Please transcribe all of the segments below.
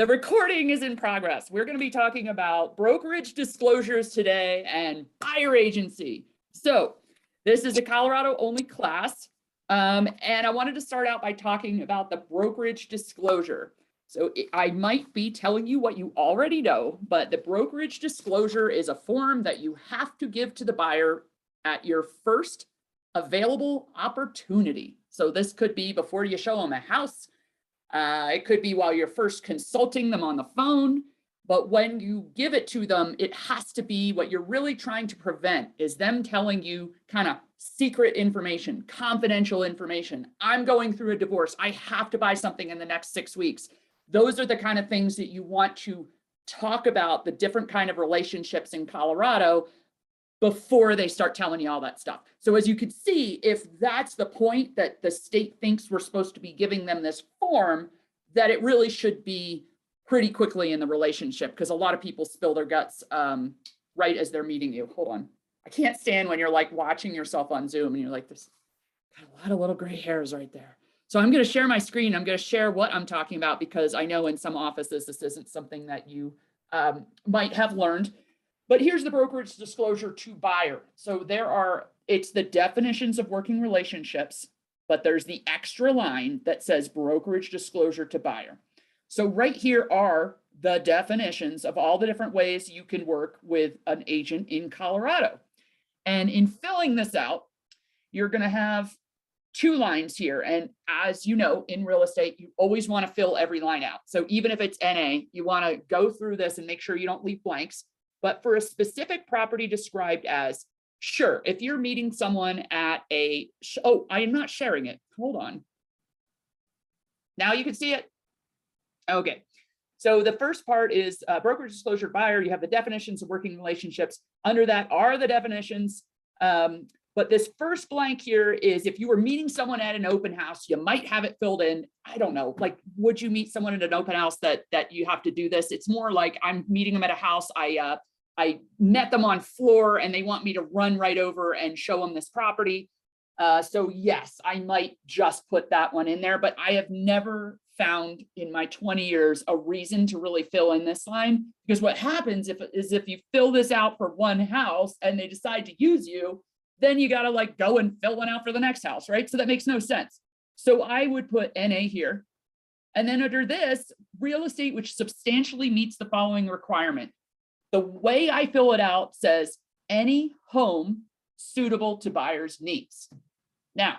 The recording is in progress. We're going to be talking about brokerage disclosures today and buyer agency. So this is a Colorado only class. And I wanted to start out by talking about the brokerage disclosure. So I might be telling you what you already know, but the brokerage disclosure is a form that you have to give to the buyer at your first available opportunity. So this could be before you show them a house. It could be while you're first consulting them on the phone, but when you give it to them, it has to be what you're really trying to prevent is them telling you kind of secret information, confidential information. I'm going through a divorce. I have to buy something in the next 6 weeks. Those are the kind of things that you want to talk about, the different kind of relationships in Colorado before they start telling you all that stuff. So as you can see, if that's the point that the state thinks we're supposed to be giving them this form, that it really should be pretty quickly in the relationship, because a lot of people spill their guts right as they're meeting you. Hold on. I can't stand when you're like watching yourself on Zoom and you're like, this got a lot of little gray hairs right there. So I'm going to share my screen. I'm going to share what I'm talking about, because I know in some offices, this isn't something that you might have learned. But here's the brokerage disclosure to buyer. So it's the definitions of working relationships, but there's the extra line that says brokerage disclosure to buyer. So right here are the definitions of all the different ways you can work with an agent in Colorado. And in filling this out, you're going to have 2 lines here. And as you know, in real estate, you always want to fill every line out. So even if it's NA, you want to go through this and make sure you don't leave blanks. But for a specific property described as, sure, if you're meeting someone at I am not sharing it. Hold on. Now you can see it. Okay. So the first part is brokerage disclosure buyer. You have the definitions of working relationships. Under that are the definitions. But this first blank here is if you were meeting someone at an open house, you might have it filled in. I don't know, like, would you meet someone at an open house that you have to do this? It's more like I'm meeting them at a house. I met them on floor and they want me to run right over and show them this property. So yes, I might just put that one in there, but I have never found in my 20 years a reason to really fill in this line, because what happens if you fill this out for one house and they decide to use you, then you got to like go and fill one out for the next house, right? So that makes no sense. So I would put NA here. And then under this, real estate, which substantially meets the following requirement. The way I fill it out says any home suitable to buyer's needs. Now,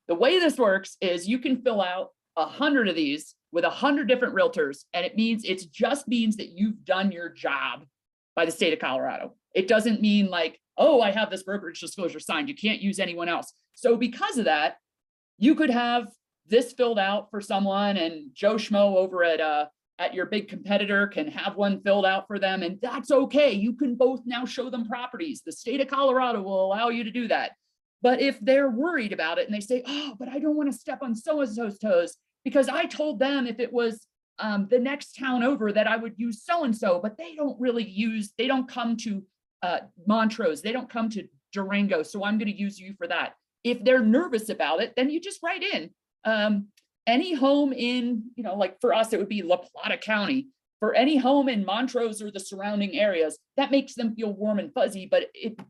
the way this works is you can fill out 100 of these with 100 different realtors, and it just means that you've done your job by the state of Colorado. It doesn't mean like, oh, I have this brokerage disclosure signed. You can't use anyone else. So because of that, you could have this filled out for someone, and Joe Schmo over at your big competitor can have one filled out for them, and that's okay. You can both now show them properties. The state of Colorado will allow you to do that. But if they're worried about it and they say, oh, but I don't want to step on so-and-so's toes because I told them if it was the next town over that I would use so-and-so, but they don't come to Montrose, they don't come to Durango, so I'm going to use you for that. If they're nervous about it, then you just write in any home in, like for us, it would be La Plata County. For any home in Montrose or the surrounding areas, that makes them feel warm and fuzzy, but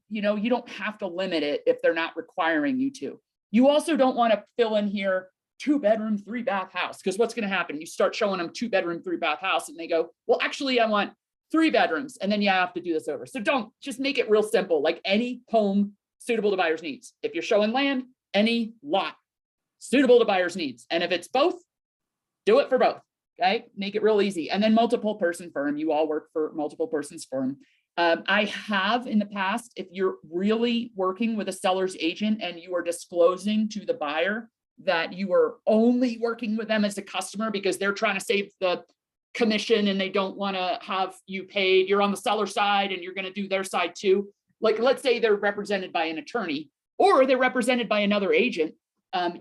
you don't have to limit it if they're not requiring you to. You also don't want to fill in here 2-bedroom, 3-bath house, because what's going to happen? You start showing them 2-bedroom, 3-bath house and they go, well, actually I want 3 bedrooms, and then you have to do this over. So just make it real simple, like any home suitable to buyer's needs. If you're showing land, any lot suitable to buyer's needs. And if it's both, do it for both. Okay, make it real easy. And then multiple person firm. You all work for multiple persons firm. I have in the past, if you're really working with a seller's agent and you are disclosing to the buyer that you are only working with them as a customer because they're trying to save the commission and they don't want to have you paid, you're on the seller side and you're going to do their side too. Like, let's say they're represented by an attorney or they're represented by another agent.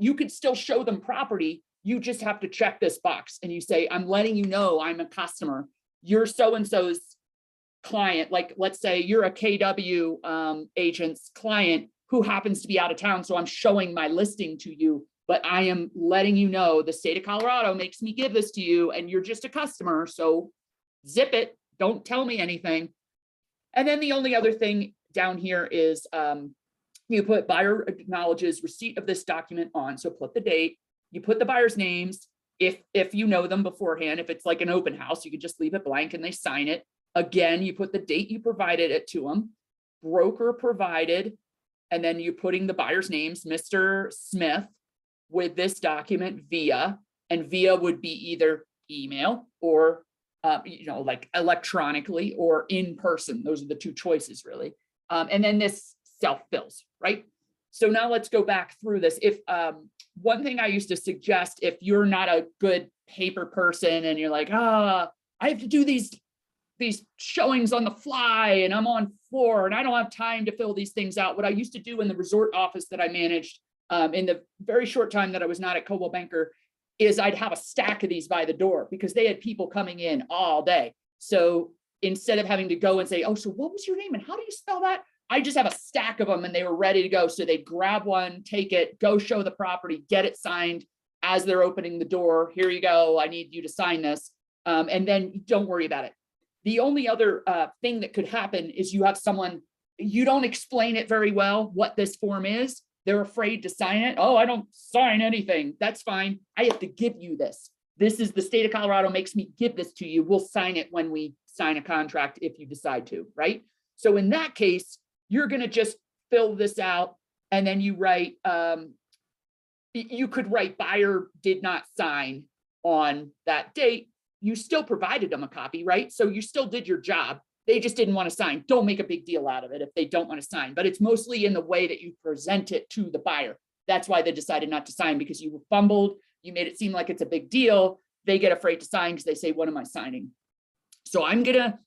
You could still show them property. You just have to check this box and you say, I'm letting you know I'm a customer. You're so-and-so's client. Like, let's say you're a KW agent's client who happens to be out of town. So I'm showing my listing to you, but I am letting you know the state of Colorado makes me give this to you, and you're just a customer, so zip it, don't tell me anything. And then the only other thing down here is you put buyer acknowledges receipt of this document on, so put the date, you put the buyer's names, if you know them beforehand. If it's like an open house, you can just leave it blank and they sign it. Again, you put the date you provided it to them, broker provided, and then you're putting the buyer's names, Mr. Smith, with this document via, and via would be either email or like electronically or in person. Those are the two choices really. And then this self-fills, right? So now let's go back through this. If one thing I used to suggest, if you're not a good paper person and you're like, I have to do these showings on the fly and I'm on floor and I don't have time to fill these things out. What I used to do in the resort office that I managed in the very short time that I was not at Coldwell Banker is I'd have a stack of these by the door because they had people coming in all day. So instead of having to go and say, oh, so what was your name and how do you spell that? I just have a stack of them and they were ready to go. So they'd grab one, take it, go show the property, get it signed as they're opening the door. Here you go. I need you to sign this. And then don't worry about it. The only other thing that could happen is you have someone, you don't explain it very well what this form is. They're afraid to sign it. Oh, I don't sign anything. That's fine. I have to give you this. This is the state of Colorado makes me give this to you. We'll sign it when we sign a contract if you decide to, right? So in that case, you're going to just fill this out and then you write, you could write buyer did not sign on that date. You still provided them a copy, right? So you still did your job. They just didn't want to sign. Don't make a big deal out of it if they don't want to sign, but it's mostly in the way that you present it to the buyer. That's why they decided not to sign, because you fumbled. You made it seem like it's a big deal. They get afraid to sign because they say, what am I signing? So I'm gonna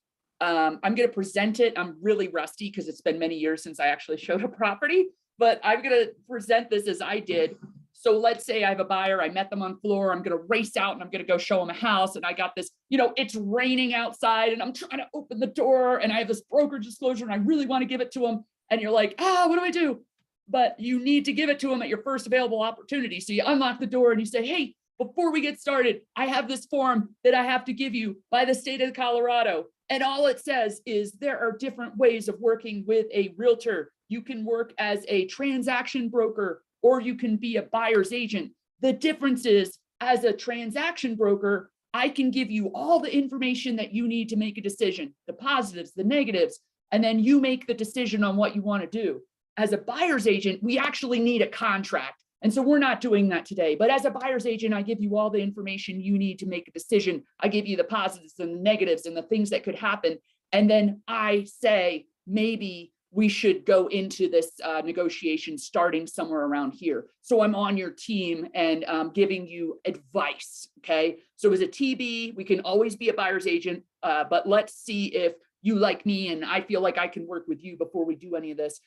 present it. I'm really rusty because it's been many years since I actually showed a property, but I'm gonna present this as I did. So let's say I have a buyer, I met them on floor, I'm gonna race out and I'm gonna go show them a house, and I got this, it's raining outside and I'm trying to open the door and I have this brokerage disclosure and I really want to give it to them. And you're like, what do I do? But you need to give it to them at your first available opportunity. So you unlock the door and you say, hey, before we get started, I have this form that I have to give you by the state of Colorado. And all it says is there are different ways of working with a realtor. You can work as a transaction broker, or you can be a buyer's agent. The difference is, as a transaction broker, I can give you all the information that you need to make a decision, the positives, the negatives, and then you make the decision on what you want to do. As a buyer's agent, we actually need a contract. And so we're not doing that today. But as a buyer's agent, I give you all the information you need to make a decision. I give you the positives and the negatives and the things that could happen. And then I say, maybe we should go into this negotiation starting somewhere around here. So I'm on your team and giving you advice, okay? So as a TB, we can always be a buyer's agent, but let's see if you like me and I feel like I can work with you before we do any of this.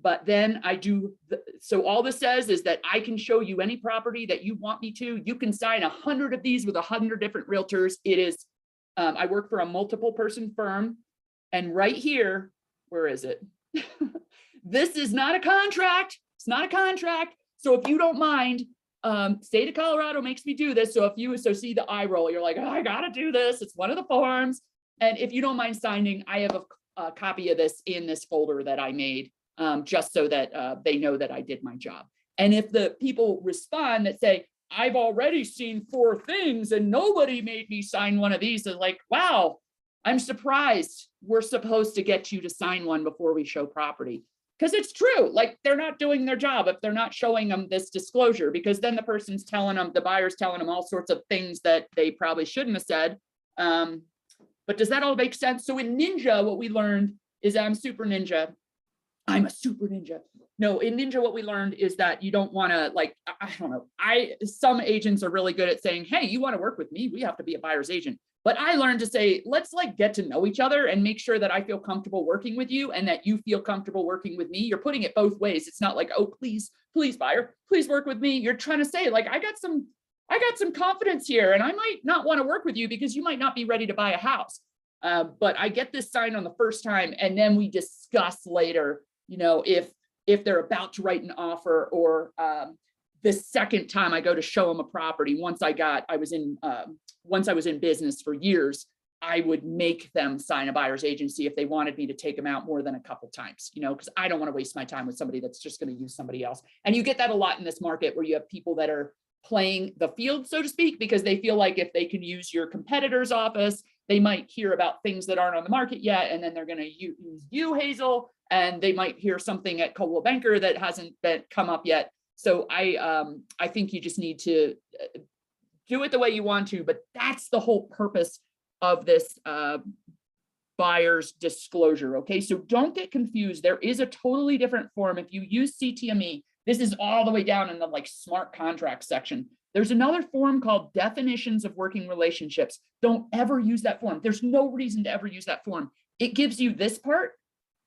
But then I do, so all this says is that I can show you any property that you want me to. You can sign 100 of these with 100 different realtors. It is, I work for a multiple person firm, and right here, where is it? This is not a contract. It's not a contract. So if you don't mind, state of Colorado makes me do this. So if you see the eye roll, you're like, I gotta do this. It's one of the forms. And if you don't mind signing, I have a copy of this in this folder that I made. Just so that they know that I did my job. And if the people respond that say, I've already seen 4 things and nobody made me sign one of these, they're like, wow, I'm surprised we're supposed to get you to sign one before we show property. Because it's true, like they're not doing their job if they're not showing them this disclosure, because then the person's telling them, the buyer's telling them all sorts of things that they probably shouldn't have said. But does that all make sense? So in Ninja, what we learned is I'm super ninja. I'm a super ninja. No, in Ninja, what we learned is that you don't want to, like, I don't know. Some agents are really good at saying, hey, you want to work with me? We have to be a buyer's agent. But I learned to say, let's like get to know each other and make sure that I feel comfortable working with you and that you feel comfortable working with me. You're putting it both ways. It's not like, oh, please, buyer, please work with me. You're trying to say like, I got some confidence here and I might not want to work with you because you might not be ready to buy a house. But I get this signed on the first time and then we discuss later, if they're about to write an offer or the second time I go to show them a property, once I was in business for years, I would make them sign a buyer's agency if they wanted me to take them out more than a couple times, because I don't want to waste my time with somebody that's just going to use somebody else. And you get that a lot in this market where you have people that are playing the field, so to speak, because they feel like if they can use your competitor's office, they might hear about things that aren't on the market yet. And then they're going to use you, Hazel, and they might hear something at Coldwell Banker that hasn't come up yet. So I think you just need to do it the way you want to, but that's the whole purpose of this buyer's disclosure. Okay, so don't get confused. There is a totally different form. If you use CTME, this is all the way down in the smart contract section. There's another form called definitions of working relationships. Don't ever use that form. There's no reason to ever use that form. It gives you this part,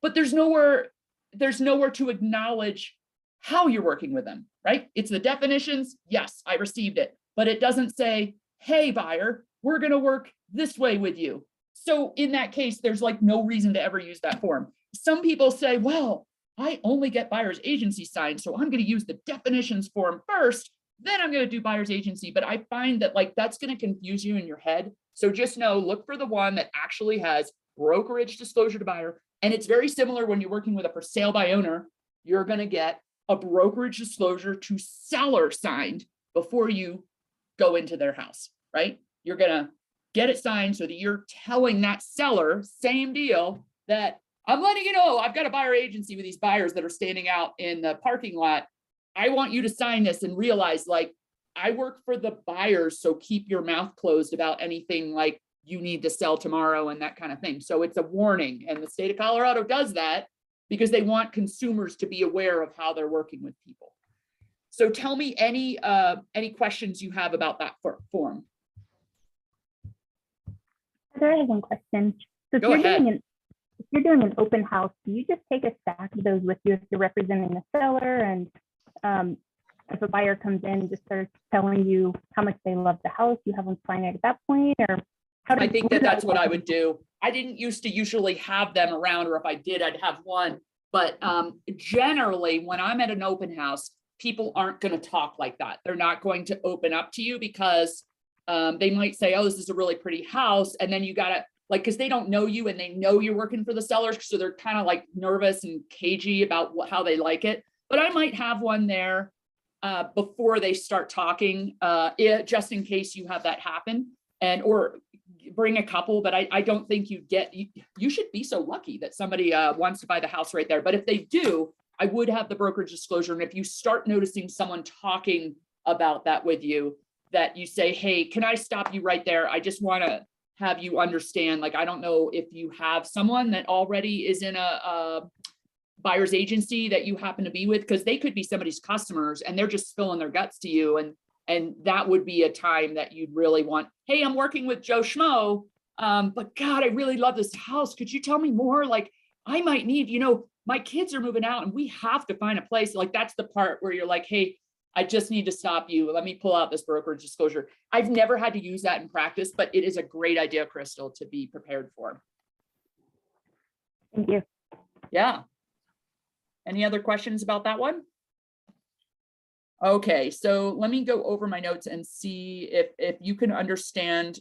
but there's nowhere to acknowledge how you're working with them, right? It's the definitions. Yes, I received it, but it doesn't say, hey, buyer, we're going to work this way with you. So in that case, there's no reason to ever use that form. Some people say, well, I only get buyer's agency signed, so I'm going to use the definitions form first, then I'm going to do buyer's agency. But I find that that's going to confuse you in your head. So just know, look for the one that actually has brokerage disclosure to buyer. And it's very similar when you're working with a for sale by owner, you're going to get a brokerage disclosure to seller signed before you go into their house, right? You're going to get it signed so that you're telling that seller, same deal, that I'm letting you know, I've got a buyer agency with these buyers that are standing out in the parking lot. I want you to sign this and realize I work for the buyers. So keep your mouth closed about anything you need to sell tomorrow and that kind of thing. So it's a warning. And the state of Colorado does that because they want consumers to be aware of how they're working with people. So tell me any questions you have about that form. I have one question. So if you're doing an open house, do you just take a stack of those with you if you're representing the seller? And if a buyer comes in and just starts telling you how much they love the house, you have them sign it at that point? Or I think that's what I would do. I didn't used to usually have them around, or if I did, I'd have one. But generally, when I'm at an open house, people aren't going to talk like that. They're not going to open up to you because they might say, oh, this is a really pretty house. And then you got to because they don't know you and they know you're working for the sellers. So they're kind of nervous and cagey about how they like it. But I might have one there before they start talking, just in case you have that happen, or bring a couple. But I don't think you should be so lucky that somebody wants to buy the house right there. But if they do, I would have the brokerage disclosure. And if you start noticing someone talking about that with you, that you say, hey, can I stop you right there? I just want to have you understand, I don't know if you have someone that already is in a buyer's agency that you happen to be with, because they could be somebody's customers and they're just spilling their guts to you. And that would be a time that you'd really want, hey, I'm working with Joe Schmo, but God, I really love this house. Could you tell me more? I might need, my kids are moving out and we have to find a place. That's the part where you're like, hey, I just need to stop you. Let me pull out this brokerage disclosure. I've never had to use that in practice, but it is a great idea, Crystal, to be prepared for. Thank you. Yeah. Any other questions about that one? Okay, so let me go over my notes and see if you can understand.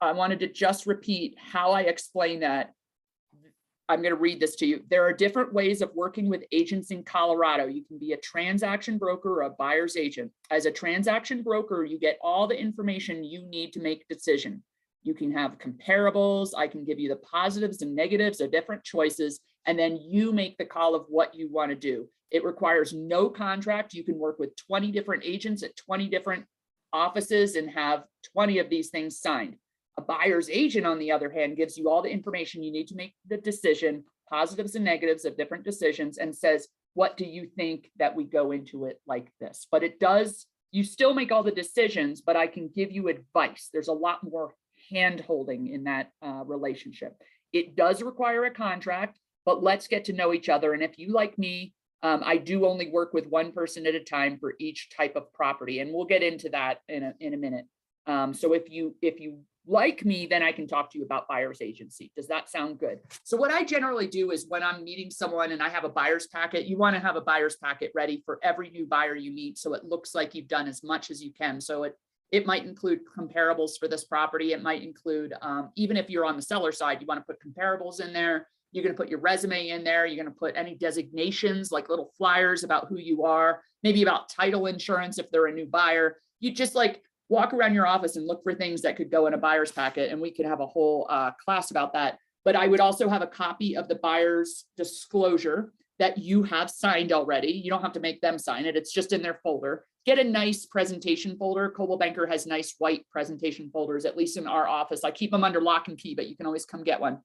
I wanted to just repeat how I explain that. I'm going to read this to you. There are different ways of working with agents in Colorado. You can be a transaction broker or a buyer's agent. As a transaction broker, you get all the information you need to make a decision. You can have comparables. I can give you the positives and negatives of different choices, and then you make the call of what you want to do. It requires no contract. You can work with 20 different agents at 20 different offices and have 20 of these things signed. A buyer's agent, on the other hand, gives you all the information you need to make the decision, positives and negatives of different decisions, and says, what do you think that we go into it like this? But it does, you still make all the decisions, but I can give you advice. There's a lot more hand-holding in that relationship. It does require a contract, but let's get to know each other. And if you, like me, I do only work with one person at a time for each type of property. And we'll get into that in a minute. So if you like me, then I can talk to you about buyer's agency. Does that sound good? So what I generally do is when I'm meeting someone and I have a buyer's packet, you want to have a buyer's packet ready for every new buyer you meet. So it looks like you've done as much as you can. So it might include comparables for this property. It might include, even if you're on the seller side, you want to put comparables in there. You're going to put your resume in there. You're going to put any designations like little flyers about who you are, maybe about title insurance if they're a new buyer. You just like walk around your office and look for things that could go in a buyer's packet, and we could have a whole class about that. But I would also have a copy of the buyer's disclosure that you have signed already. You don't have to make them sign it. It's just in their folder. Get a nice presentation folder. Coldwell Banker has nice white presentation folders, at least in our office. I keep them under lock and key, but you can always come get one.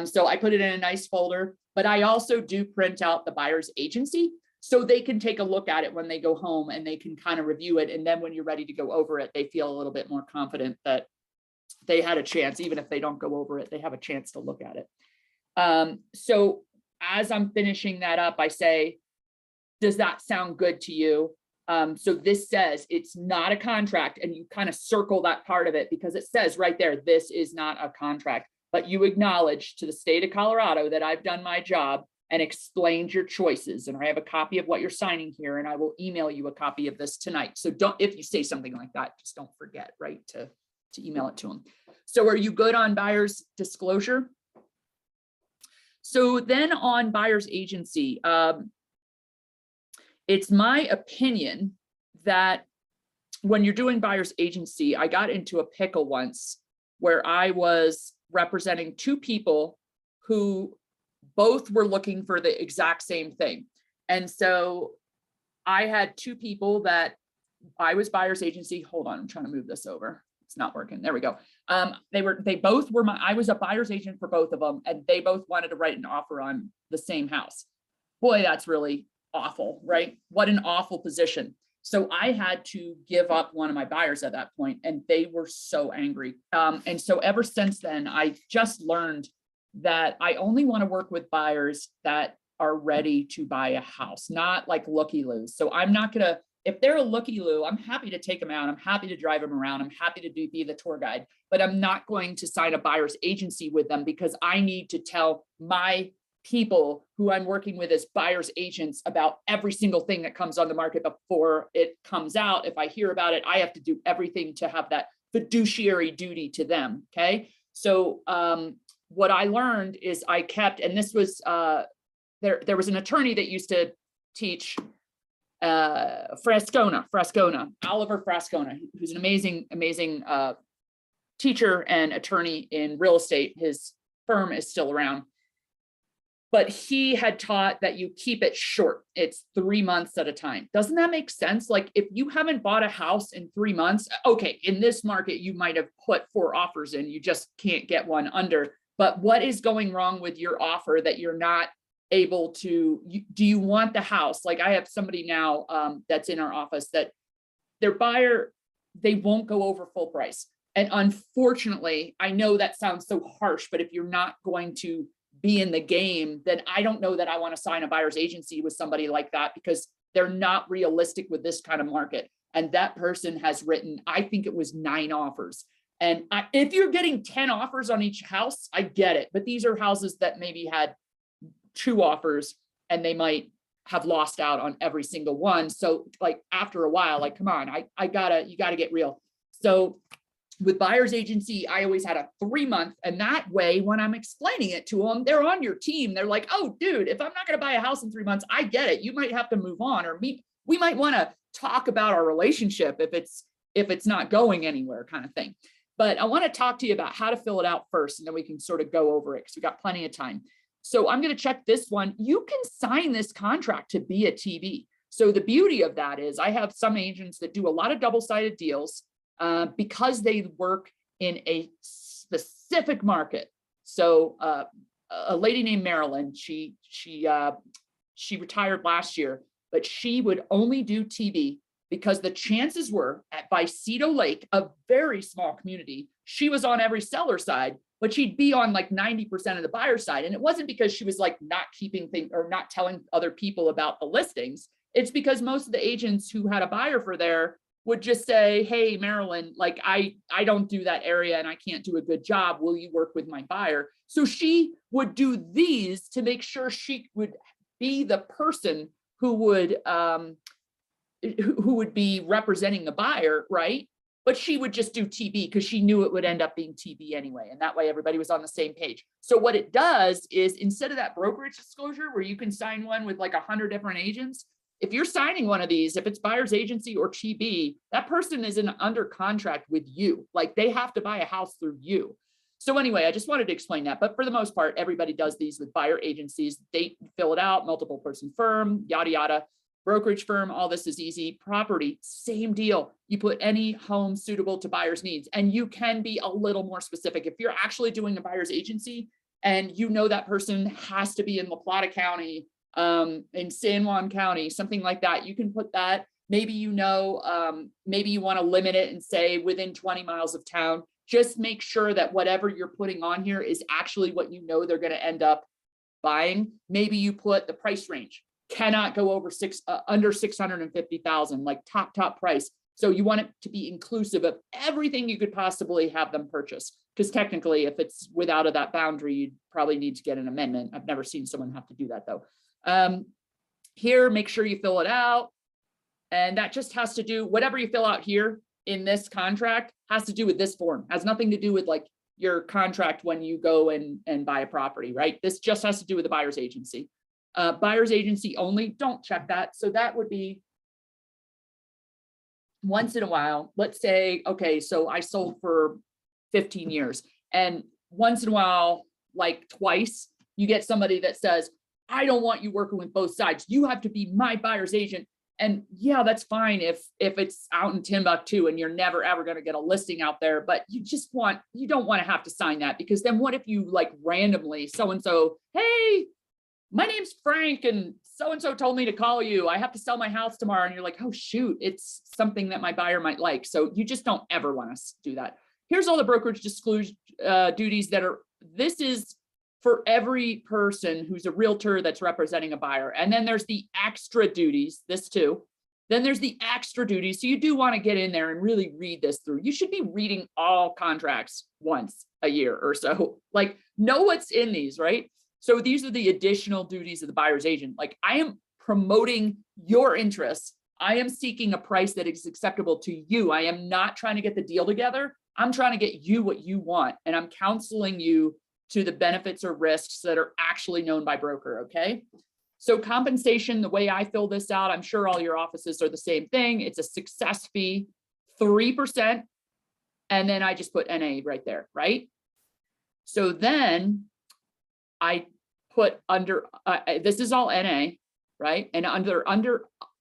So I put it in a nice folder, but I also do print out the buyer's agency so they can take a look at it when they go home and they can kind of review it. And then when you're ready to go over it, they feel a little bit more confident that they had a chance. Even if they don't go over it, they have a chance to look at it. So as I'm finishing that up, I say, does that sound good to you? So this says it's not a contract, and you kind of circle that part of it because it says right there, this is not a contract, but you acknowledge to the state of Colorado that I've done my job and explained your choices. And I have a copy of what you're signing here, and I will email you a copy of this tonight. So if you say something like that, just don't forget, right, to email it to them. So are you good on buyer's disclosure? So then on buyer's agency, it's my opinion that when you're doing buyer's agency, I got into a pickle once where I was representing two people who both were looking for the exact same thing. And so I had two people that I was buyer's agency. Hold on, I'm trying to move this over. It's not working. There we go. They both were I was a buyer's agent for both of them, and they both wanted to write an offer on the same house. Boy, that's really awful, right? What an awful position. So I had to give up one of my buyers at that point, and they were so angry. And so ever since then, I just learned that I only want to work with buyers that are ready to buy a house, not like looky-loos. So I'm not going to, if they're a looky-loo, I'm happy to take them out. I'm happy to drive them around. I'm happy to be the tour guide, but I'm not going to sign a buyer's agency with them because I need to tell my people who I'm working with as buyer's agents about every single thing that comes on the market before it comes out. If I hear about it, I have to do everything to have that fiduciary duty to them. Okay. So what I learned is I kept, and this was, there was an attorney that used to teach Frascona, Oliver Frascona, who's an amazing teacher and attorney in real estate. His firm is still around. But he had taught that you keep it short. It's 3 months at a time. Doesn't that make sense? Like if you haven't bought a house in 3 months, okay, in this market, you might have put 4 offers in, you just can't get one under. But what is going wrong with your offer that you're not able to, do you want the house? Like I have somebody now that's in our office that their buyer, they won't go over full price. And unfortunately, I know that sounds so harsh, but if you're not going to be in the game, then I don't know that I want to sign a buyer's agency with somebody like that because they're not realistic with this kind of market. And that person has written, I think it was 9 offers. And if you're getting 10 offers on each house, I get it. But these are houses that maybe had 2 offers and they might have lost out on every single one. So like after a while, like, come on, you gotta get real. So with buyer's agency, I always had a 3 month, and that way, when I'm explaining it to them, they're on your team. They're like, oh, dude, if I'm not going to buy a house in 3 months, I get it. You might have to move on, or we might want to talk about our relationship if it's not going anywhere, kind of thing. But I want to talk to you about how to fill it out first, and then we can sort of go over it because we've got plenty of time. So I'm going to check this one. You can sign this contract to be a TB. So the beauty of that is I have some agents that do a lot of double-sided deals. Because they work in a specific market. So a lady named Marilyn, she retired last year, but she would only do TV because the chances were at Vicedo Lake, a very small community, she was on every seller side, but she'd be on like 90% of the buyer side. And it wasn't because she was like not keeping things or not telling other people about the listings. It's because most of the agents who had a buyer for there would just say, hey, Marilyn, like I don't do that area and I can't do a good job. Will you work with my buyer? So she would do these to make sure she would be the person who would be representing the buyer, right? But she would just do TB because she knew it would end up being TB anyway. And that way everybody was on the same page. So what it does is instead of that brokerage disclosure where you can sign one with like 100 different agents, if you're signing one of these, if it's buyer's agency or TB, that person is under contract with you. Like they have to buy a house through you. So anyway, I just wanted to explain that. But for the most part, everybody does these with buyer agencies. They fill it out, multiple person firm, yada, yada. Brokerage firm, all this is easy. Property, same deal. You put any home suitable to buyer's needs, and you can be a little more specific. If you're actually doing a buyer's agency and you know that person has to be in La Plata County, in San Juan County, something like that, you can put that. Maybe you know, maybe you want to limit it and say within 20 miles of town. Just make sure that whatever you're putting on here is actually what you know they're going to end up buying. Maybe you put the price range. Cannot go over under 650,000, like top price. So you want it to be inclusive of everything you could possibly have them purchase. Because technically, if it's without of that boundary, you'd probably need to get an amendment. I've never seen someone have to do that though. Here, make sure you fill it out. And that just has to do, whatever you fill out here in this contract has to do with this form. Has nothing to do with like your contract when you go and buy a property, right? This just has to do with the buyer's agency. Buyer's agency only, don't check that. So that would be once in a while, let's say, okay, so I sold for 15 years and once in a while, like twice, you get somebody that says, I don't want you working with both sides. You have to be my buyer's agent. And yeah, that's fine if it's out in Timbuktu and you're never, ever going to get a listing out there, but you don't want to have to sign that because then what if you like randomly so-and-so, hey, my name's Frank and so-and-so told me to call you. I have to sell my house tomorrow. And you're like, oh shoot, it's something that my buyer might like. So you just don't ever want to do that. Here's all the brokerage disclosure duties this is for every person who's a realtor that's representing a buyer. And then there's the extra duties, this too. Then there's the extra duties. So you do want to get in there and really read this through. You should be reading all contracts once a year or so, like know what's in these, right? So these are the additional duties of the buyer's agent. Like I am promoting your interests. I am seeking a price that is acceptable to you. I am not trying to get the deal together. I'm trying to get you what you want. And I'm counseling you to the benefits or risks that are actually known by broker, okay? So compensation, the way I fill this out, I'm sure all your offices are the same thing. It's a success fee, 3%. And then I just put NA right there, right? So then I put under, this is all NA, right? And under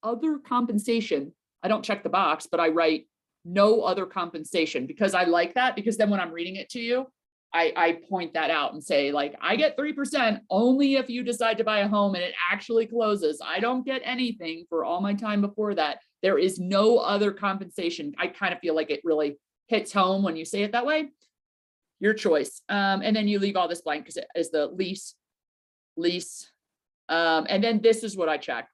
other compensation, I don't check the box, but I write no other compensation because I like that because then when I'm reading it to you, I point that out and say like, I get 3% only if you decide to buy a home and it actually closes. I don't get anything for all my time before that. There is no other compensation. I kind of feel like it really hits home when you say it that way. Your choice. And then you leave all this blank because it is the lease. And then this is what I check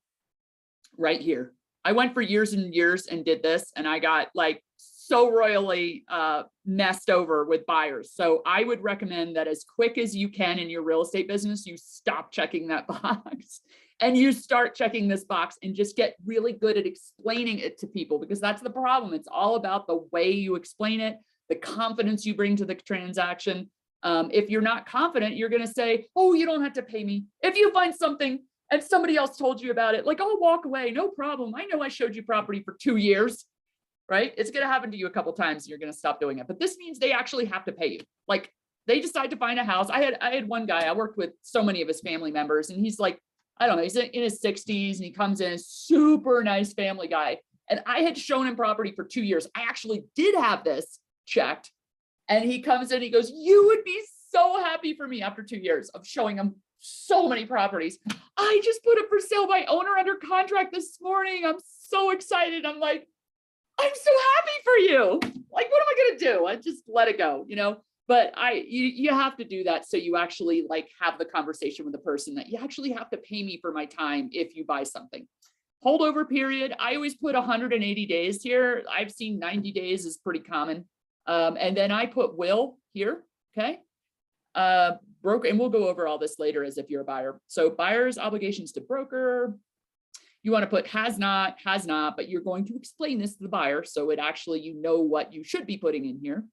right here. I went for years and years and did this and I got like so royally messed over with buyers. So I would recommend that as quick as you can in your real estate business, you stop checking that box and you start checking this box and just get really good at explaining it to people because that's the problem. It's all about the way you explain it, the confidence you bring to the transaction. If you're not confident, you're going to say, oh, you don't have to pay me. If you find something and somebody else told you about it, like, I'll walk away, no problem. I know I showed you property for 2 years, right? It's going to happen to you a couple of times. And you're going to stop doing it. But this means they actually have to pay you. Like they decide to find a house. I had one guy, I worked with so many of his family members and he's like, I don't know, he's in his 60s and he comes in, super nice family guy. And I had shown him property for 2 years. I actually did have this checked. And he comes in, he goes, you would be so happy for me after 2 years of showing him so many properties. I just put it for sale by owner under contract this morning. I'm so excited. I'm like, I'm so happy for you. Like, what am I going to do? I just let it go, you know? But you have to do that. So you actually like have the conversation with the person that you actually have to pay me for my time if you buy something. Holdover period, I always put 180 days here. I've seen 90 days is pretty common. And then I put will here, okay? Broker, and we'll go over all this later as if you're a buyer. So buyer's obligations to broker, you want to put has not, but you're going to explain this to the buyer. So it actually, you know what you should be putting in here.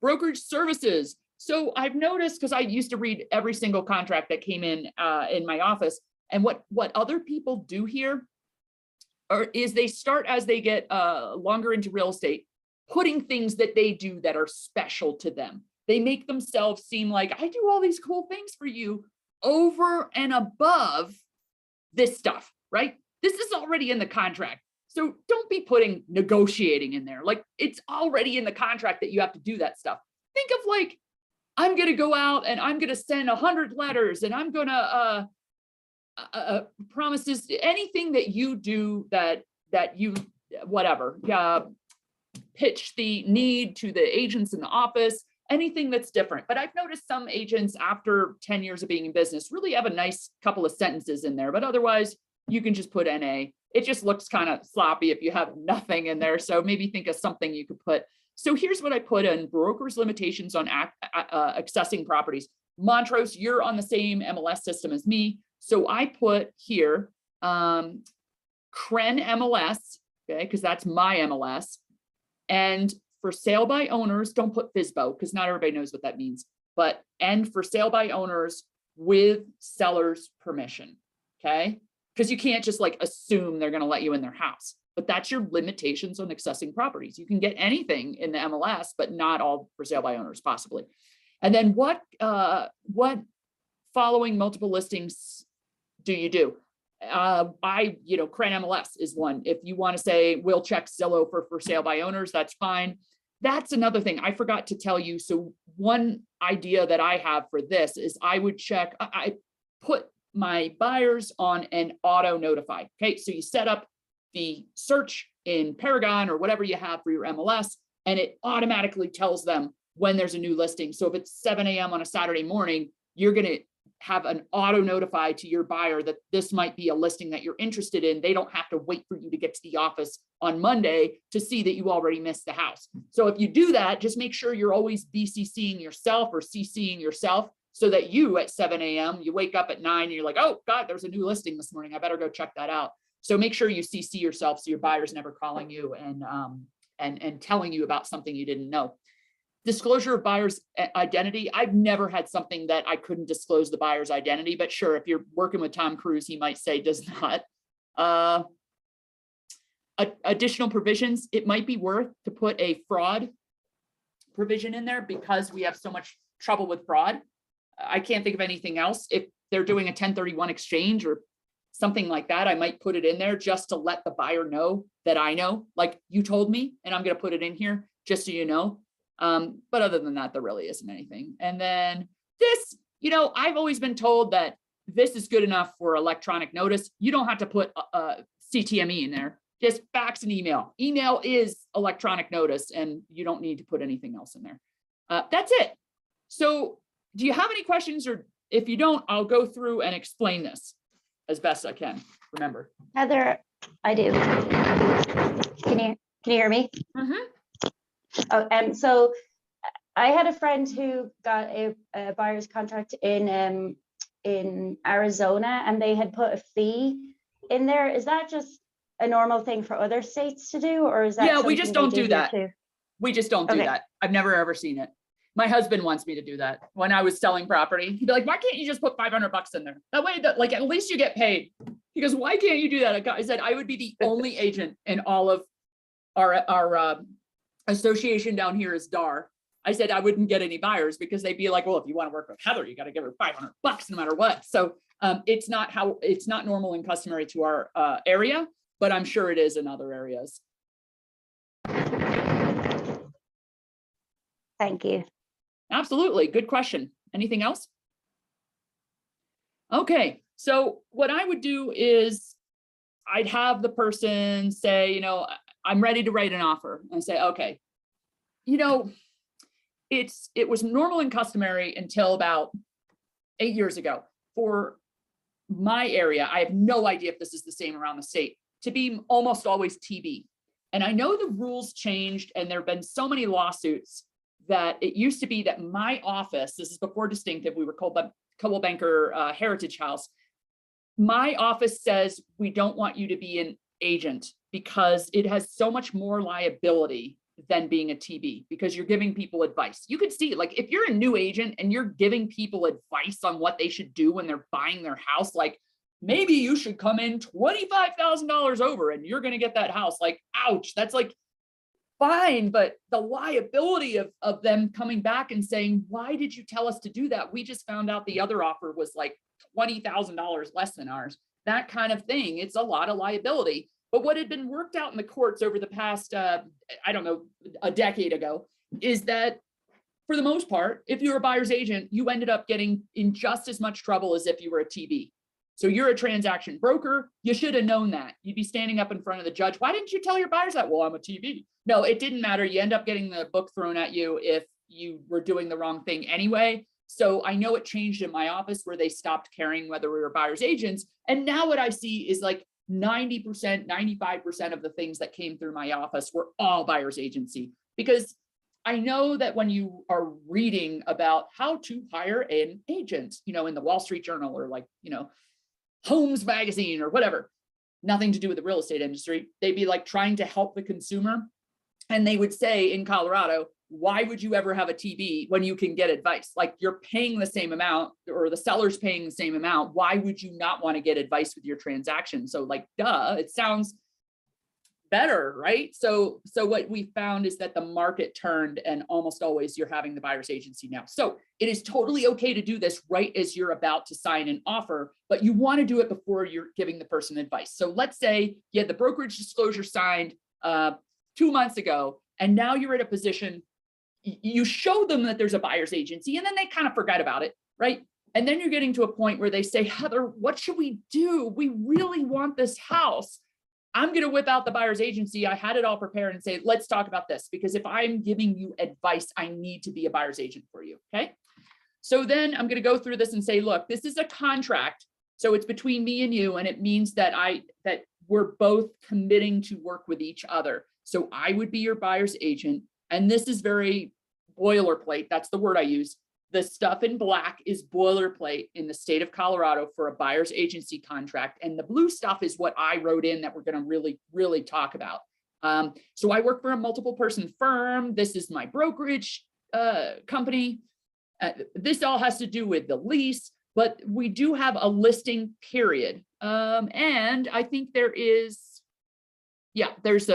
Brokerage services. So I've noticed, because I used to read every single contract that came in my office, and what other people do here is they start as they get longer into real estate, putting things that they do that are special to them. They make themselves seem like, I do all these cool things for you over and above this stuff, right? This is already in the contract. So don't be putting negotiating in there. Like, it's already in the contract that you have to do that stuff. Think of like, I'm going to go out and I'm going to send 100 letters and I'm going to promises, anything that you do that you, whatever, pitch the need to the agents in the office, anything that's different. But I've noticed some agents after 10 years of being in business really have a nice couple of sentences in there, but otherwise you can just put NA. It just looks kind of sloppy if you have nothing in there. So maybe think of something you could put. So here's what I put in: brokers' limitations on accessing properties. Montrose, you're on the same MLS system as me. So I put here, CREN MLS, okay, because that's my MLS. And for sale by owners, don't put FSBO because not everybody knows what that means, but and for sale by owners with seller's permission, okay? Because you can't just like assume they're going to let you in their house, but that's your limitations on accessing properties. You can get anything in the MLS, but not all for sale by owners possibly. And then what following multiple listings do you do? CREN MLS is one. If you want to say, we'll check Zillow for sale by owners, that's fine. That's another thing I forgot to tell you. So one idea that I have for this is I would check, I put my buyers on an auto notify. Okay, so you set up the search in Paragon or whatever you have for your MLS, and it automatically tells them when there's a new listing. So if it's 7 a.m. on a Saturday morning, you're going to have an auto notify to your buyer that this might be a listing that you're interested in. They don't have to wait for you to get to the office on Monday to see that you already missed the house. So if you do that, just make sure you're always BCCing yourself or CCing yourself so that you at 7 a.m., you wake up at 9 and you're like, oh God, there's a new listing this morning. I better go check that out. So make sure you CC yourself so your buyer's never calling you and telling you about something you didn't know. Disclosure of buyer's identity. I've never had something that I couldn't disclose the buyer's identity, but sure, if you're working with Tom Cruise, he might say does not. Additional provisions, it might be worth to put a fraud provision in there because we have so much trouble with fraud. I can't think of anything else. If they're doing a 1031 exchange or something like that, I might put it in there just to let the buyer know that I know, like you told me, and I'm going to put it in here just so you know. But other than that, there really isn't anything. And then this, I've always been told that this is good enough for electronic notice. You don't have to put CTME in there, just fax and email. Email is electronic notice and you don't need to put anything else in there. That's it. So do you have any questions, or if you don't, I'll go through and explain this as best I can. Remember. Heather, I do. Can you hear me? Mm-hmm. Oh, so I had a friend who got a buyer's contract in Arizona, and they had put a fee in there. Is that just a normal thing for other states to do, or is that? Yeah, we just don't do that. Too? We just don't do that. I've never ever seen it. My husband wants me to do that. When I was selling property, he'd be like, why can't you just put $500 in there? That way, like, at least you get paid. He goes, why can't you do that? I said, I would be the only agent in all of our association down here is DAR. I said, I wouldn't get any buyers because they'd be like, well, if you want to work with Heather, you got to give her $500 no matter what. So it's not normal and customary to our area, but I'm sure it is in other areas. Thank you. Absolutely. Good question. Anything else? Okay. So what I would do is I'd have the person say, I'm ready to write an offer, and say, okay, it was normal and customary until about 8 years ago. For my area, I have no idea if this is the same around the state, to be almost always TB. And I know the rules changed and there have been so many lawsuits that it used to be that my office, this is before Distinctive, we were called Coldwell Banker Heritage House. My office says we don't want you to be an agent because it has so much more liability than being a TB, because you're giving people advice. You could see, like, if you're a new agent and you're giving people advice on what they should do when they're buying their house, like maybe you should come in $25,000 over and you're going to get that house. Like, ouch, that's like fine. But the liability of them coming back and saying, why did you tell us to do that? We just found out the other offer was like $20,000 less than ours. That kind of thing. It's a lot of liability. But what had been worked out in the courts over the past, I don't know, a decade ago, is that for the most part, if you're a buyer's agent, you ended up getting in just as much trouble as if you were a TB. So you're a transaction broker. You should have known that. You'd be standing up in front of the judge. Why didn't you tell your buyers that? Well, I'm a TB. No, it didn't matter. You end up getting the book thrown at you if you were doing the wrong thing anyway. So I know it changed in my office where they stopped caring whether we were buyer's agents. And now what I see is like 90%, 95% of the things that came through my office were all buyer's agency, because I know that when you are reading about how to hire an agent, you know, in the Wall Street Journal or like, you know, Homes Magazine or whatever, nothing to do with the real estate industry, they'd be like trying to help the consumer. And they would say in Colorado, why would you ever have a TB when you can get advice? Like, you're paying the same amount or the seller's paying the same amount. Why would you not want to get advice with your transaction? So like, duh, it sounds better, right? So what we found is that the market turned and almost always you're having the buyer's agency now. So it is totally okay to do this right as you're about to sign an offer, but you want to do it before you're giving the person advice. So let's say you had the brokerage disclosure signed 2 months ago, and now you're at a position, you show them that there's a buyer's agency and then they kind of forget about it, right? And then you're getting to a point where they say, Heather, what should we do? We really want this house. I'm going to whip out the buyer's agency. I had it all prepared and say, let's talk about this, because if I'm giving you advice, I need to be a buyer's agent for you. Okay. So then I'm going to go through this and say, look, this is a contract. So it's between me and you. And it means that we're both committing to work with each other. So I would be your buyer's agent. And this is very boilerplate. That's the word I use. The stuff in black is boilerplate in the state of Colorado for a buyer's agency contract. And the blue stuff is what I wrote in that we're going to really, really talk about. So I work for a multiple person firm. This is my brokerage company. This all has to do with the lease, but we do have a listing period. And I think there is, there's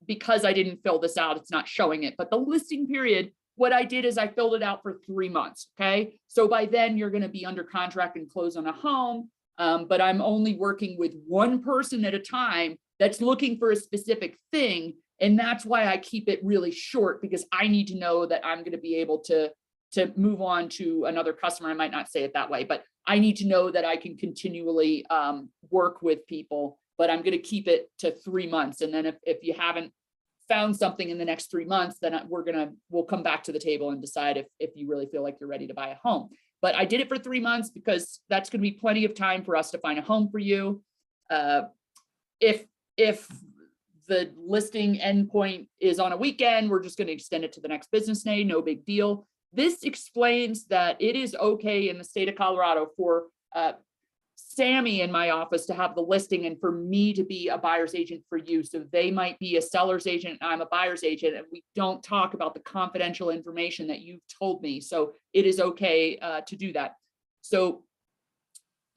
because I didn't fill this out, it's not showing it, but the listing period, what I did is I filled it out for 3 months. Okay. So by then you're going to be under contract and close on a home. But I'm only working with one person at a time that's looking for a specific thing. And that's why I keep it really short, because I need to know that I'm going to be able to move on to another customer. I might not say it that way, but I need to know that I can continually work with people, but I'm going to keep it to 3 months. And then if you haven't found something in the next 3 months, then we'll come back to the table and decide if you really feel like you're ready to buy a home. But I did it for 3 months because that's going to be plenty of time for us to find a home for you. If the listing endpoint is on a weekend, we're just going to extend it to the next business day, no big deal. This explains that it is okay in the state of Colorado for Sammy in my office to have the listing and for me to be a buyer's agent for you. So they might be a seller's agent and I'm a buyer's agent, and we don't talk about the confidential information that you've told me. So it is okay to do that. So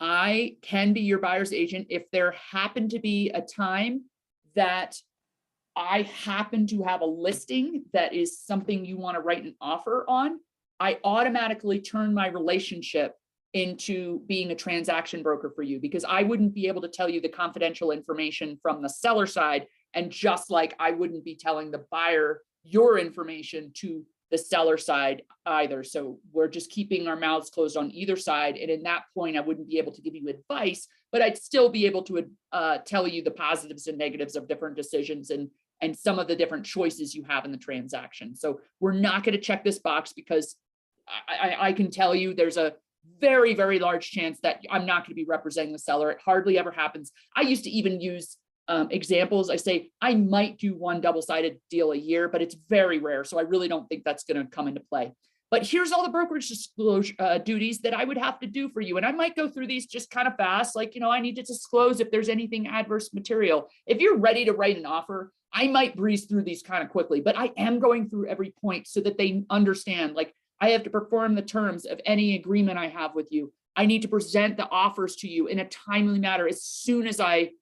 I can be your buyer's agent if there happened to be a time that I happen to have a listing that is something you want to write an offer on. I automatically turn my relationship into being a transaction broker for you, because I wouldn't be able to tell you the confidential information from the seller side. And just like I wouldn't be telling the buyer your information to the seller side either. So we're just keeping our mouths closed on either side. And in that point, I wouldn't be able to give you advice, but I'd still be able to tell you the positives and negatives of different decisions and some of the different choices you have in the transaction. So we're not going to check this box because I can tell you there's a very, very large chance that I'm not going to be representing the seller. It hardly ever happens. I used to even use examples. I say, I might do one double-sided deal a year, but it's very rare. So I really don't think that's going to come into play. But here's all the brokerage disclosure duties that I would have to do for you. And I might go through these just kind of fast. Like, I need to disclose if there's anything adverse material. If you're ready to write an offer, I might breeze through these kind of quickly, but I am going through every point so that they understand, like, I have to perform the terms of any agreement I have with you. I need to present the offers to you in a timely manner as soon as I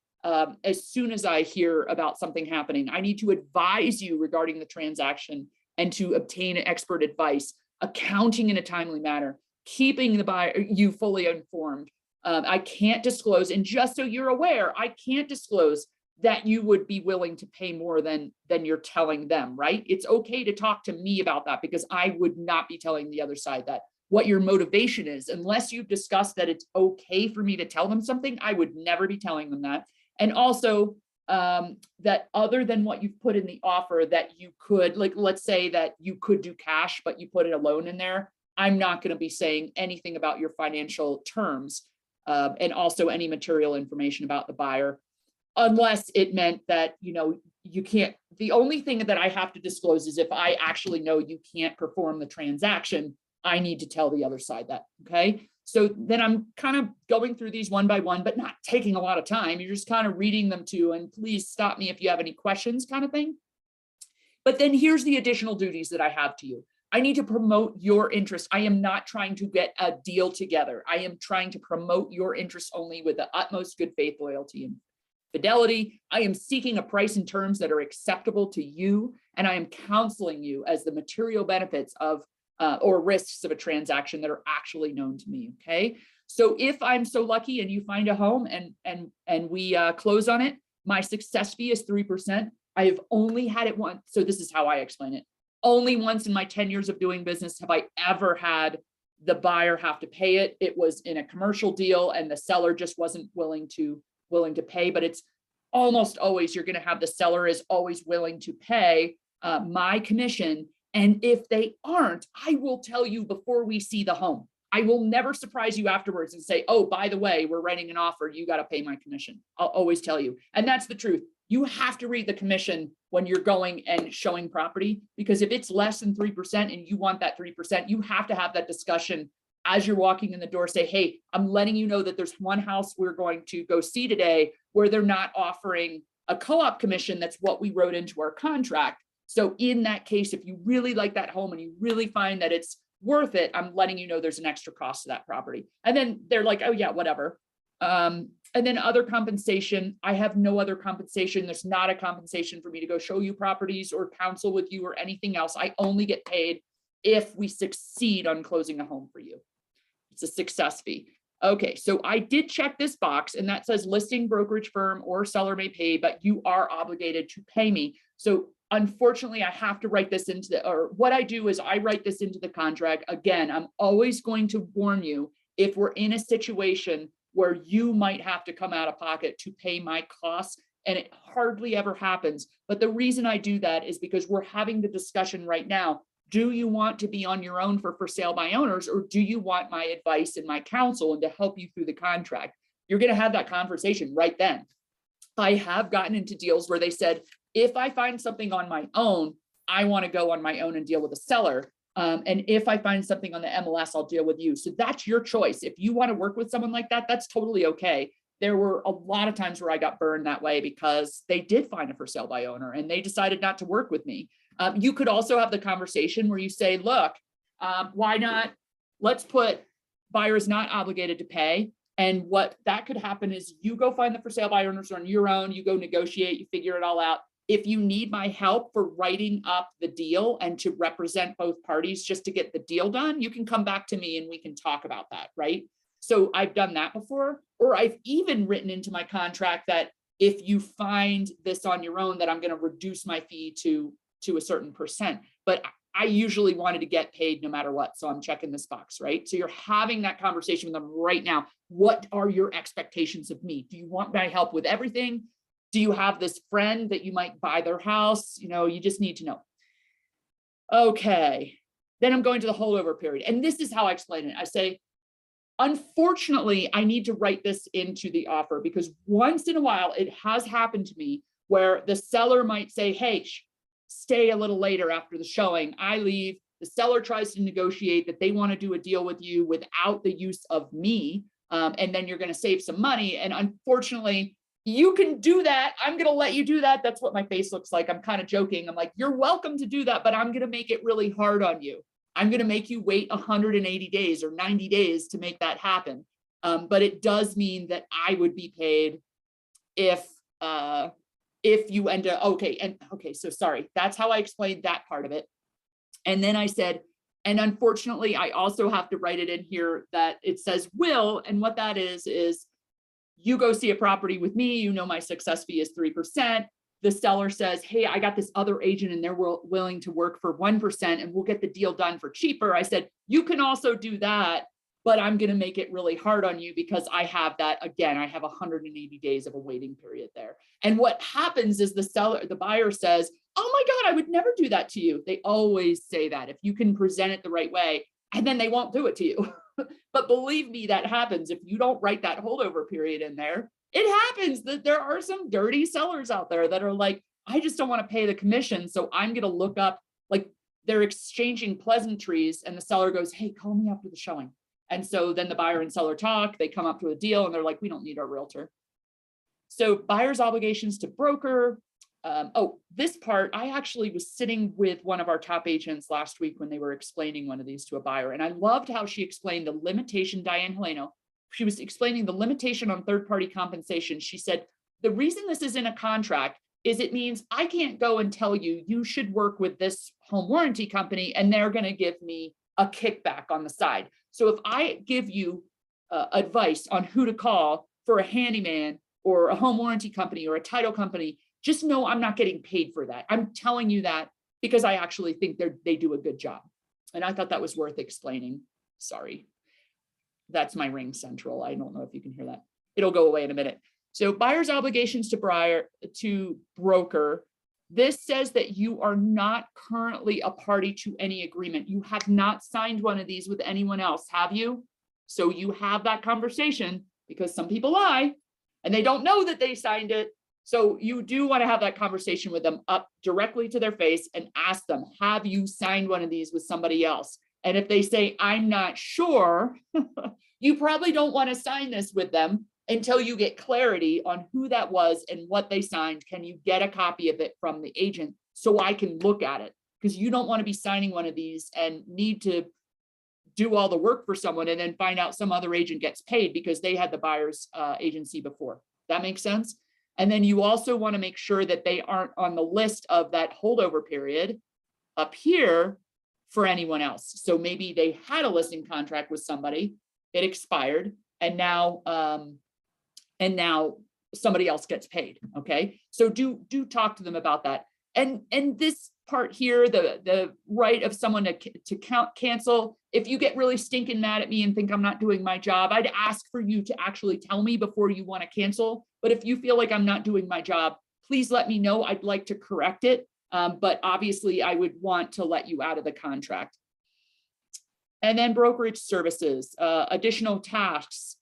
hear about something happening. I need to advise you regarding the transaction and to obtain expert advice, accounting in a timely manner, keeping the buyer you fully informed. I can't disclose, and just so you're aware, I can't disclose that you would be willing to pay more than you're telling them, right? It's okay to talk to me about that because I would not be telling the other side that. What your motivation is, unless you've discussed that it's okay for me to tell them something, I would never be telling them that. And also that other than what you've put in the offer that you could, like, let's say that you could do cash, but you put a loan in there, I'm not going to be saying anything about your financial terms and also any material information about the buyer, unless it meant that, you can't, the only thing that I have to disclose is if I actually know you can't perform the transaction, I need to tell the other side that, okay? So then I'm kind of going through these one by one, but not taking a lot of time. You're just kind of reading them too, and please stop me if you have any questions kind of thing. But then here's the additional duties that I have to you. I need to promote your interest. I am not trying to get a deal together. I am trying to promote your interest only with the utmost good faith, loyalty, and fidelity. I am seeking a price and terms that are acceptable to you, and I am counseling you as the material benefits of or risks of a transaction that are actually known to me. Okay. So if I'm so lucky and you find a home and we close on it, my success fee is 3%. I have only had it once. So this is how I explain it. Only once in my 10 years of doing business have I ever had the buyer have to pay it. It was in a commercial deal and the seller just wasn't willing to pay, but it's almost always, you're going to have the seller is always willing to pay my commission. And if they aren't, I will tell you before we see the home. I will never surprise you afterwards and say, oh, by the way, we're writing an offer. You got to pay my commission. I'll always tell you. And that's the truth. You have to read the commission when you're going and showing property, because if it's less than 3% and you want that 3%, you have to have that discussion as you're walking in the door. Say, hey, I'm letting you know that there's one house we're going to go see today where they're not offering a co-op commission. That's what we wrote into our contract. So in that case, if you really like that home and you really find that it's worth it, I'm letting you know there's an extra cost to that property. And then they're like, oh yeah, whatever. And then other compensation, I have no other compensation. There's not a compensation for me to go show you properties or counsel with you or anything else. I only get paid if we succeed on closing a home for you. It's a success fee. Okay, so I did check this box and that says listing brokerage firm or seller may pay, but you are obligated to pay me. So unfortunately, I have to write this into or what I do is I write this into the contract. Again, I'm always going to warn you if we're in a situation where you might have to come out of pocket to pay my costs, and it hardly ever happens. But the reason I do that is because we're having the discussion right now. Do you want to be on your own for sale by owners, or do you want my advice and my counsel and to help you through the contract? You're going to have that conversation right then. I have gotten into deals where they said, if I find something on my own, I want to go on my own and deal with a seller. And if I find something on the MLS, I'll deal with you. So that's your choice. If you want to work with someone like that, that's totally okay. There were a lot of times where I got burned that way because they did find a for sale by owner and they decided not to work with me. You could also have the conversation where you say, look, why not? Let's put buyer is not obligated to pay. And what that could happen is you go find the for sale by owners on your own, you go negotiate, you figure it all out. If you need my help for writing up the deal and to represent both parties just to get the deal done, you can come back to me and we can talk about that, right? So I've done that before, or I've even written into my contract that if you find this on your own, that I'm going to reduce my fee to a certain percent. But I usually wanted to get paid no matter what. So I'm checking this box, right? So you're having that conversation with them right now. What are your expectations of me? Do you want my help with everything? Do you have this friend that you might buy their house? You just need to know. Okay. Then I'm going to the holdover period. And this is how I explain it. I say, Unfortunately, I need to write this into the offer because once in a while it has happened to me where the seller might say, hey, stay a little later after the showing. I leave. The seller tries to negotiate that they want to do a deal with you without the use of me. And then you're going to save some money. And unfortunately, you can do that. I'm going to let you do that. That's what my face looks like. I'm kind of joking. I'm like, you're welcome to do that, but I'm going to make it really hard on you. I'm going to make you wait 180 days or 90 days to make that happen. But it does mean that I would be paid if you end up, okay, so sorry. That's how I explained that part of it. And then I said, and unfortunately, I also have to write it in here that it says will, and what that is you go see a property with me, you know my success fee is 3%. The seller says, hey, I got this other agent and they're willing to work for 1% and we'll get the deal done for cheaper. I said, you can also do that, but I'm going to make it really hard on you because I have that, again, I have 180 days of a waiting period there. And what happens is the buyer says, oh my God, I would never do that to you. They always say that if you can present it the right way, and then they won't do it to you. But believe me, that happens. If you don't write that holdover period in there, it happens that there are some dirty sellers out there that are like, I just don't want to pay the commission. So I'm going to look up, like they're exchanging pleasantries and the seller goes, hey, call me after the showing. And so then the buyer and seller talk, they come up to a deal and they're like, we don't need our realtor. So buyer's obligations to broker. This part, I actually was sitting with one of our top agents last week when they were explaining one of these to a buyer. And I loved how she explained the limitation, Diane Heleno. She was explaining the limitation on third-party compensation. She said, the reason this is in a contract is it means I can't go and tell you, you should work with this home warranty company and they're going to give me a kickback on the side. So if I give you advice on who to call for a handyman or a home warranty company or a title company, just know I'm not getting paid for that. I'm telling you that because I actually think they do a good job. And I thought that was worth explaining. Sorry. That's my ring central. I don't know if you can hear that. It'll go away in a minute. So buyer's obligations to Briar to broker. This says that you are not currently a party to any agreement. You have not signed one of these with anyone else, have you? So you have that conversation because some people lie and they don't know that they signed it. So you do want to have that conversation with them up directly to their face and ask them, have you signed one of these with somebody else? And if they say, I'm not sure, you probably don't want to sign this with them until you get clarity on who that was and what they signed. Can you get a copy of it from the agent so I can look at it? Because you don't want to be signing one of these and need to do all the work for someone and then find out some other agent gets paid because they had the buyer's agency before. That makes sense? And then you also want to make sure that they aren't on the list of that holdover period up here for anyone else. So maybe they had a listing contract with somebody, it expired, and now somebody else gets paid. Okay, so do talk to them about that. And this part here, the right of someone to cancel. If you get really stinking mad at me and think I'm not doing my job, I'd ask for you to actually tell me before you want to cancel. But if you feel like I'm not doing my job, please let me know. I'd like to correct it. But obviously I would want to let you out of the contract. And then brokerage services, additional tasks.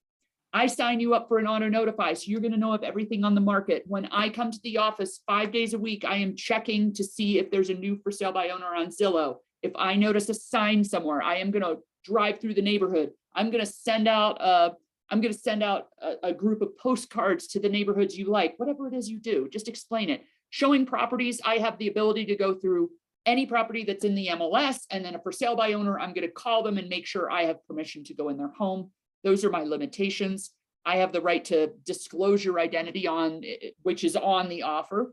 I sign you up for an auto notify, so you're going to know of everything on the market. When I come to the office 5 days a week, I am checking to see if there's a new for sale by owner on Zillow. If I notice a sign somewhere, I am going to drive through the neighborhood. I'm going to send out a group of postcards to the neighborhoods you like, whatever it is you do, just explain it. Showing properties, I have the ability to go through any property that's in the MLS, and then a for sale by owner, I'm going to call them and make sure I have permission to go in their home. Those are my limitations. I have the right to disclose your identity which is on the offer.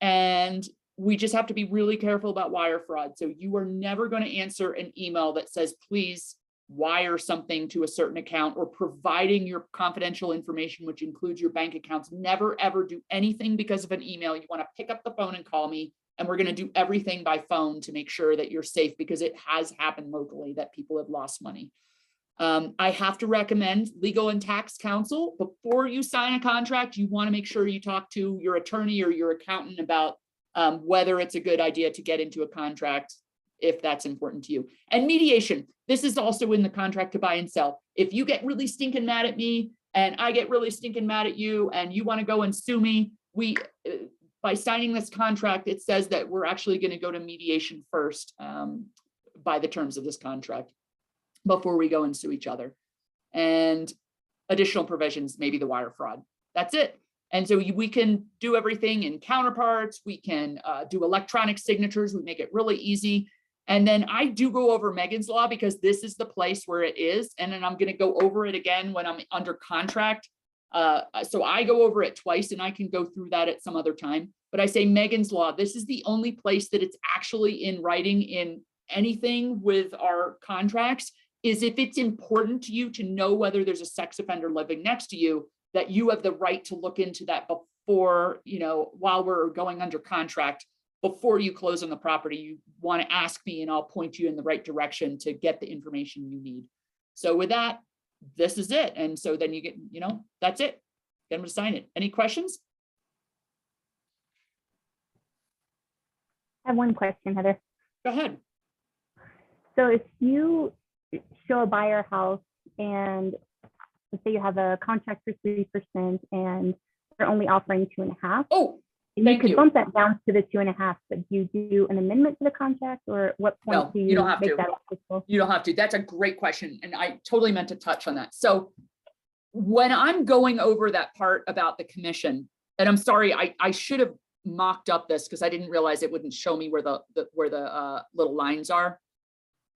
And we just have to be really careful about wire fraud. So you are never going to answer an email that says, please wire something to a certain account, or providing your confidential information, which includes your bank accounts. Never, ever do anything because of an email. You want to pick up the phone and call me, and we're going to do everything by phone to make sure that you're safe, because it has happened locally that people have lost money. I have to recommend legal and tax counsel. Before you sign a contract, you want to make sure you talk to your attorney or your accountant about whether it's a good idea to get into a contract if that's important to you. And mediation, this is also in the contract to buy and sell. If you get really stinking mad at me and I get really stinking mad at you and you want to go and sue me, by signing this contract, it says that we're actually going to go to mediation first by the terms of this contract before we go and sue each other. And additional provisions, maybe the wire fraud. That's it. And so we can do everything in counterparts. We can do electronic signatures. We make it really easy. And then I do go over Megan's Law because this is the place where it is. And then I'm going to go over it again when I'm under contract. So I go over it twice and I can go through that at some other time. But I say Megan's Law, this is the only place that it's actually in writing in anything with our contracts, is if it's important to you to know whether there's a sex offender living next to you, that you have the right to look into that before, while we're going under contract, before you close on the property. You want to ask me and I'll point you in the right direction to get the information you need. So with that, this is it. And so then you get, that's it. Get them to sign it. Any questions? I have one question, Heather. Go ahead. So if you show a buyer house and let's say you have a contract for 3% and they're only offering 2.5. Oh, and you could bump that down to the 2.5, but do you do an amendment to the contract, or at what point do you don't have make to. that applicable? You don't have to. That's a great question. And I totally meant to touch on that. So when I'm going over that part about the commission, and I'm sorry, I should have mocked up this because I didn't realize it wouldn't show me where the little lines are.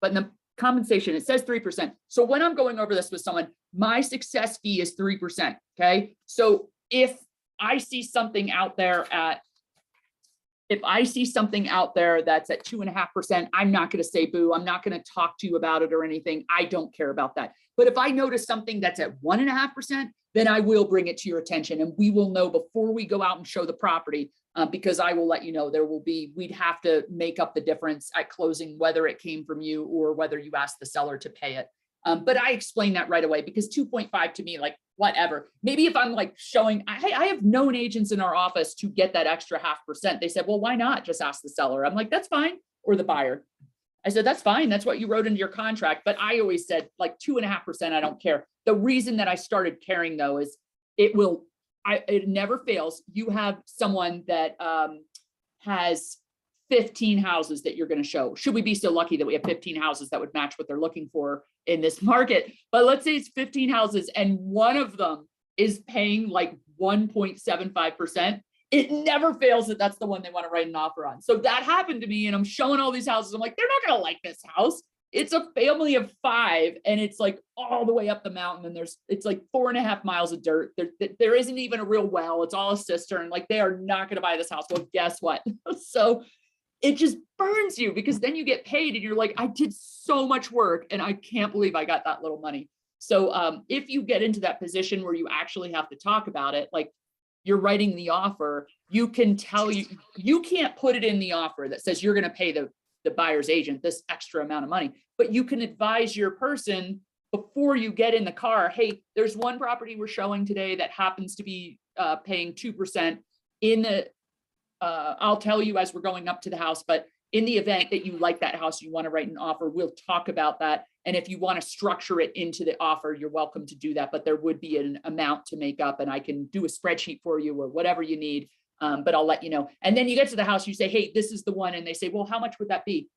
But in the compensation, it says 3%. So when I'm going over this with someone, my success fee is 3%. Okay. So if I see something out there that's at 2.5%, I'm not going to say boo. I'm not going to talk to you about it or anything. I don't care about that. But if I notice something that's at 1.5%, then I will bring it to your attention and we will know before we go out and show the property, because I will let you know we'd have to make up the difference at closing, whether it came from you or whether you asked the seller to pay it. But I explain that right away because 2.5 to me, like whatever. Maybe if I'm like showing, I have known agents in our office to get that extra 0.5%. They said, well, why not just ask the seller? I'm like, that's fine. Or the buyer. I said, that's fine. That's what you wrote into your contract. But I always said like 2.5%, I don't care. The reason that I started caring though, is it never fails. You have someone that has 15 houses that you're going to show. Should we be so lucky that we have 15 houses that would match what they're looking for in this market? But let's say it's 15 houses and one of them is paying like 1.75%. It never fails that that's the one they want to write an offer on. So that happened to me and I'm showing all these houses. I'm like, they're not going to like this house. It's a family of 5 and it's like all the way up the mountain and it's like 4.5 miles of dirt. There isn't even a real well. It's all a cistern. Like they are not going to buy this house. Well, guess what? So it just burns you because then you get paid and you're like, I did so much work and I can't believe I got that little money. So if you get into that position where you actually have to talk about it, like you're writing the offer, you can tell you can't put it in the offer that says you're going to pay the buyer's agent this extra amount of money, but you can advise your person before you get in the car, hey, there's one property we're showing today that happens to be paying 2% in the, I'll tell you as we're going up to the house, but in the event that you like that house, you want to write an offer, we'll talk about that. And if you want to structure it into the offer, you're welcome to do that, but there would be an amount to make up and I can do a spreadsheet for you or whatever you need. But I'll let you know. And then you get to the house, you say, hey, this is the one. And they say, well, how much would that be?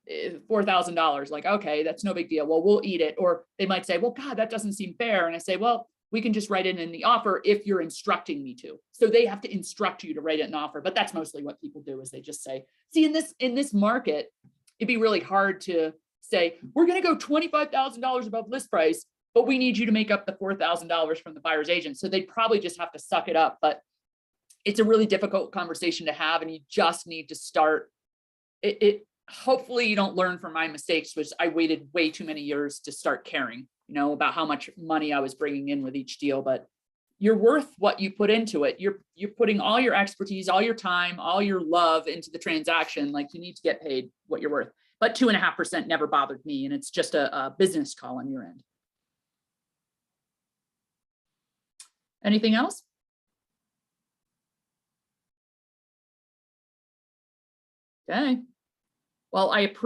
$4,000. Like, okay, that's no big deal. Well, we'll eat it. Or they might say, well, God, that doesn't seem fair. And I say, well, we can just write it in the offer if you're instructing me to. So they have to instruct you to write it in an offer. But that's mostly what people do is they just say, see, in this market, it'd be really hard to say, we're going to go $25,000 above list price, but we need you to make up the $4,000 from the buyer's agent. So they'd probably just have to suck it up. But it's a really difficult conversation to have, and you just need to start it. Hopefully you don't learn from my mistakes, which I waited way too many years to start caring, about how much money I was bringing in with each deal, but you're worth what you put into it. You're putting all your expertise, all your time, all your love into the transaction. Like you need to get paid what you're worth, but 2.5% never bothered me. And it's just a business call on your end. Anything else? Okay. Well, I appreciate